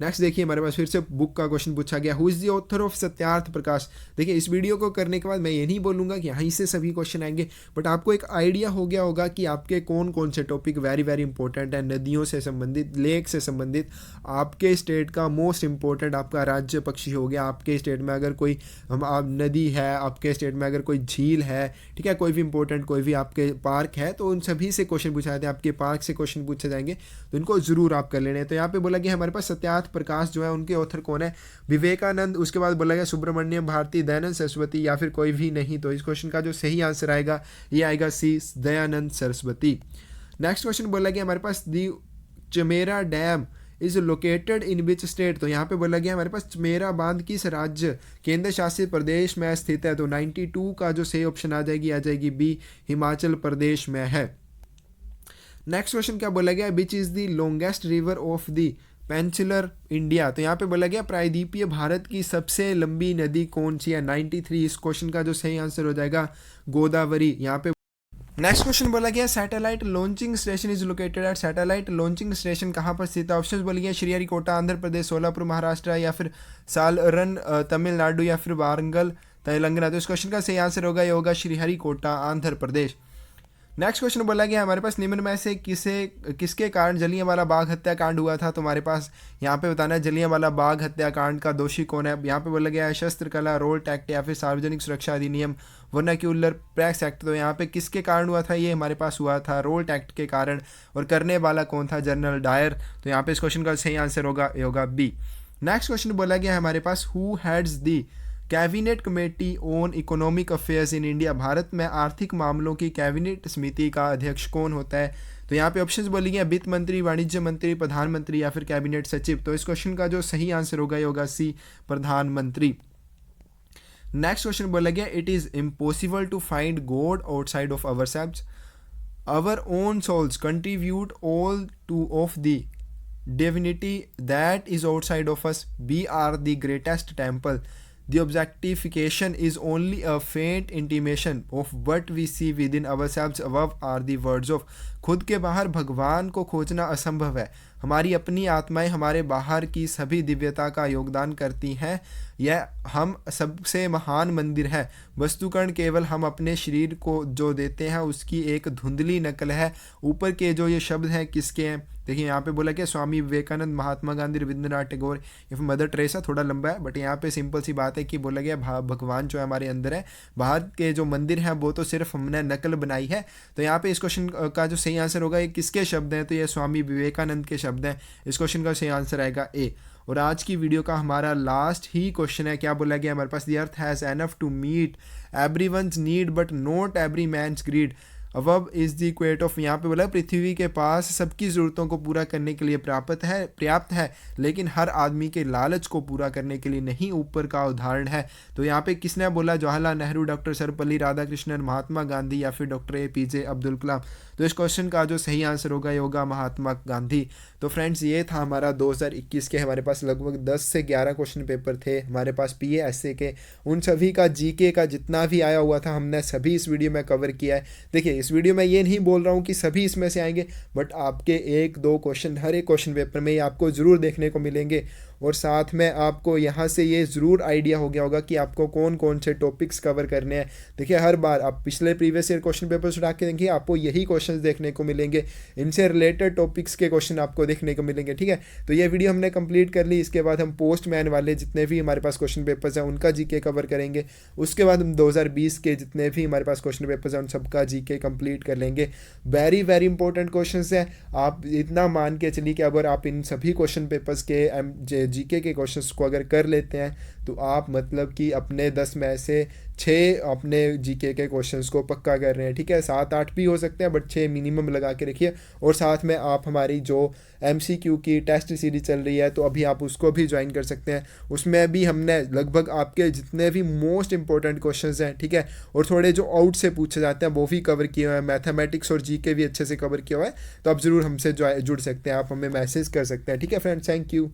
Speaker 1: नेक्स्ट देखिए हमारे पास फिर से बुक का क्वेश्चन पूछा गया who is the author of Satyarth Prakash. देखिए इस वीडियो को करने के बाद मैं ये नहीं बोलूँगा कि यहीं से सभी क्वेश्चन आएंगे, बट आपको एक आइडिया हो गया होगा कि आपके कौन कौन से टॉपिक वेरी वेरी इंपॉर्टेंट है, नदियों से संबंधित, लेक से संबंधित, आपके स्टेट का मोस्ट इंपॉर्टेंट आपका राज्य पक्षी हो गया, आपके स्टेट में अगर कोई नदी है, आपके स्टेट में अगर कोई झील है, ठीक है, कोई भी इंपॉर्टेंट कोई भी आपके पार्क है, तो उन सभी से क्वेश्चन पूछा जाते हैं, आपके पार्क से क्वेश्चन पूछे जाएंगे, तो इनको जरूर आप कर लेने। तो यहाँ पे बोला गया हमारे पास सत्यार्थ प्रकाश जो है उनके ऑथर कौन है, विवेकानंद, उसके बाद बोला गया सुब्रमण्यम भारती, दयानंद सरस्वती या फिर कोई भी नहीं। तो इस क्वेश्चन का जो सही आंसर आएगा ये आएगा C, Dayanand Saraswati. Next question बोला गया हमारे पास the Chamera dam is located in which state. तो यहाँ पे बोला गया हमारे पास चमेरा बांध किस राज्य केंद्र शासित प्रदेश में स्थित है। तो 92 का जो सही ऑप्शन आ जाएगी बी, हिमाचल प्रदेश में है। नेक्स्ट क्वेश्चन क्या बोला गया, which is the longest river of the peninsular India. तो यहाँ पे बोला गया प्रायद्वीपीय भारत की सबसे लंबी नदी कौन सी है, 93। इस क्वेश्चन का जो सही आंसर हो जाएगा गोदावरी। यहाँ पे नेक्स्ट क्वेश्चन बोला गया satellite launching station is located at. Satellite launching station कहाँ पर स्थित है? ऑप्शन बोले गया श्रीहरिकोटा आंध्र प्रदेश, सोलापुर महाराष्ट्र, या फिर सालरन तमिलनाडु, या फिर वारंगल तेलंगाना। तो इस क्वेश्चन का सही आंसर होगा ये होगा श्रीहरिकोटा आंध्र प्रदेश। नेक्स्ट क्वेश्चन बोला गया हमारे पास निम्न में से किसके कारण जलियांवाला बाग हत्याकांड हुआ था? तो हमारे पास यहाँ पे बताना है जलियांवाला बाग हत्याकांड का दोषी कौन है। यहाँ पे बोला गया है शस्त्र कला रोल्ट एक्ट, या फिर सार्वजनिक सुरक्षा अधिनियम, वर्नाक्यूलर प्रेस एक्ट। तो यहाँ पे किसके कारण हुआ था? ये हमारे पास हुआ था रोल्ट एक्ट के कारण। और करने वाला कौन था? General Dyer. तो यहाँ पे इस क्वेश्चन का सही आंसर होगा बी। नेक्स्ट क्वेश्चन बोला गया हमारे पास who heads the cabinet committee on economic affairs in India. Bharat में आर्थिक मामलों की कैबिनेट समिति का अध्यक्ष कौन होता है? तो यहाँ पे ऑप्शंस बोली गई वित्त मंत्री, वाणिज्य मंत्री, प्रधानमंत्री, या फिर कैबिनेट सचिव। तो इस क्वेश्चन का जो सही आंसर होगा ये होगा सी, प्रधानमंत्री। नेक्स्ट क्वेश्चन बोला गया it is impossible to find God outside of ourselves, our own souls contribute all to of the divinity that is outside of us. We are the greatest temple. The objectification is only a faint intimation of what we see within ourselves. Above are the words of. खुद के बाहर भगवान को खोजना असंभव है। हमारी अपनी आत्माएं हमारे बाहर की सभी दिव्यता का योगदान करती हैं। यह हम सबसे महान मंदिर है। वस्तुकण केवल हम अपने शरीर को जो देते हैं उसकी एक धुंधली नकल है। ऊपर के जो ये शब्द हैं किसके हैं? देखिए यहाँ पे बोला कि स्वामी विवेकानंद, महात्मा गांधी, रविंद्रनाथ टैगोर या फिर मदर टेरेसा। थोड़ा लंबा है बट यहाँ पे सिंपल सी बात है कि बोला गया भगवान जो है हमारे अंदर है। बाहर के जो मंदिर हैं वो तो सिर्फ हमने नकल बनाई है। तो यहाँ पे इस क्वेश्चन का जो सही आंसर होगा ये किसके शब्द हैं? तो ये स्वामी विवेकानंद के शब्द हैं। इस क्वेश्चन का सही आंसर आएगा ए। और आज की वीडियो का हमारा लास्ट ही क्वेश्चन है। क्या बोला गया हमारे पास? The earth has enough to meet everyone's need but not every man's greed. Above is the quote of. यहाँ पे बोला पृथ्वी के पास सबकी ज़रूरतों को पूरा करने के लिए पर्याप्त है लेकिन हर आदमी के लालच को पूरा करने के लिए नहीं। ऊपर का उदाहरण है। तो यहाँ पे किसने बोला? जवाहरलाल नेहरू, डॉक्टर सर्वपल्ली राधाकृष्णन, महात्मा गांधी, या फिर डॉक्टर APJ अब्दुल कलाम। तो इस क्वेश्चन का जो सही आंसर होगा ये होगा महात्मा गांधी। तो फ्रेंड्स ये था हमारा 2021 के हमारे पास लगभग 10 से 11 क्वेश्चन पेपर थे हमारे पास PA essay के। उन सभी का GK का जितना भी आया हुआ था हमने सभी इस वीडियो में कवर किया है। देखिए इस वीडियो में ये नहीं बोल रहा हूँ कि सभी इसमें से आएंगे बट आपके 1-2 क्वेश्चन हर एक क्वेश्चन पेपर में आपको ज़रूर देखने को मिलेंगे। और साथ में आपको यहाँ से ये ज़रूर आइडिया हो गया होगा कि आपको कौन कौन से टॉपिक्स कवर करने हैं। देखिए हर बार आप पिछले प्रीवियस ईयर क्वेश्चन पेपर्स उठा के देखिए आपको यही क्वेश्चंस देखने को मिलेंगे। इनसे रिलेटेड टॉपिक्स के क्वेश्चन आपको देखने को मिलेंगे। ठीक है, तो ये वीडियो हमने कंप्लीट कर ली। इसके बाद हम पोस्टमैन वाले जितने भी हमारे पास क्वेश्चन पेपर्स हैं उनका GK कवर करेंगे। उसके बाद हम 2020 के जितने भी हमारे पास क्वेश्चन पेपर्स हैं उन सबका GK कंप्लीट कर लेंगे। वेरी वेरी इंपॉर्टेंट क्वेश्चन हैं। आप इतना मान के चलिए कि अगर आप इन सभी क्वेश्चन पेपर्स के GK के क्वेश्चंस को अगर कर लेते हैं तो आप मतलब कि अपने 10 में से 6 अपने GK के क्वेश्चंस को पक्का कर रहे हैं। ठीक है, 7-8 भी हो सकते हैं बट 6 मिनिमम लगा के रखिए। और साथ में आप हमारी जो MCQ की टेस्ट सीरीज चल रही है तो अभी आप उसको भी ज्वाइन कर सकते हैं। उसमें भी हमने लगभग आपके जितने भी मोस्ट इंपॉर्टेंट क्वेश्चंस हैं, ठीक है, और थोड़े जो आउट से पूछे जाते हैं वो भी कवर किए हुए हैं। मैथमेटिक्स और GK भी अच्छे से कवर किया हुआ है। तो आप ज़रूर हमसे जुड़ सकते हैं। आप हमें मैसेज कर सकते हैं। ठीक है फ्रेंड्स, थैंक यू।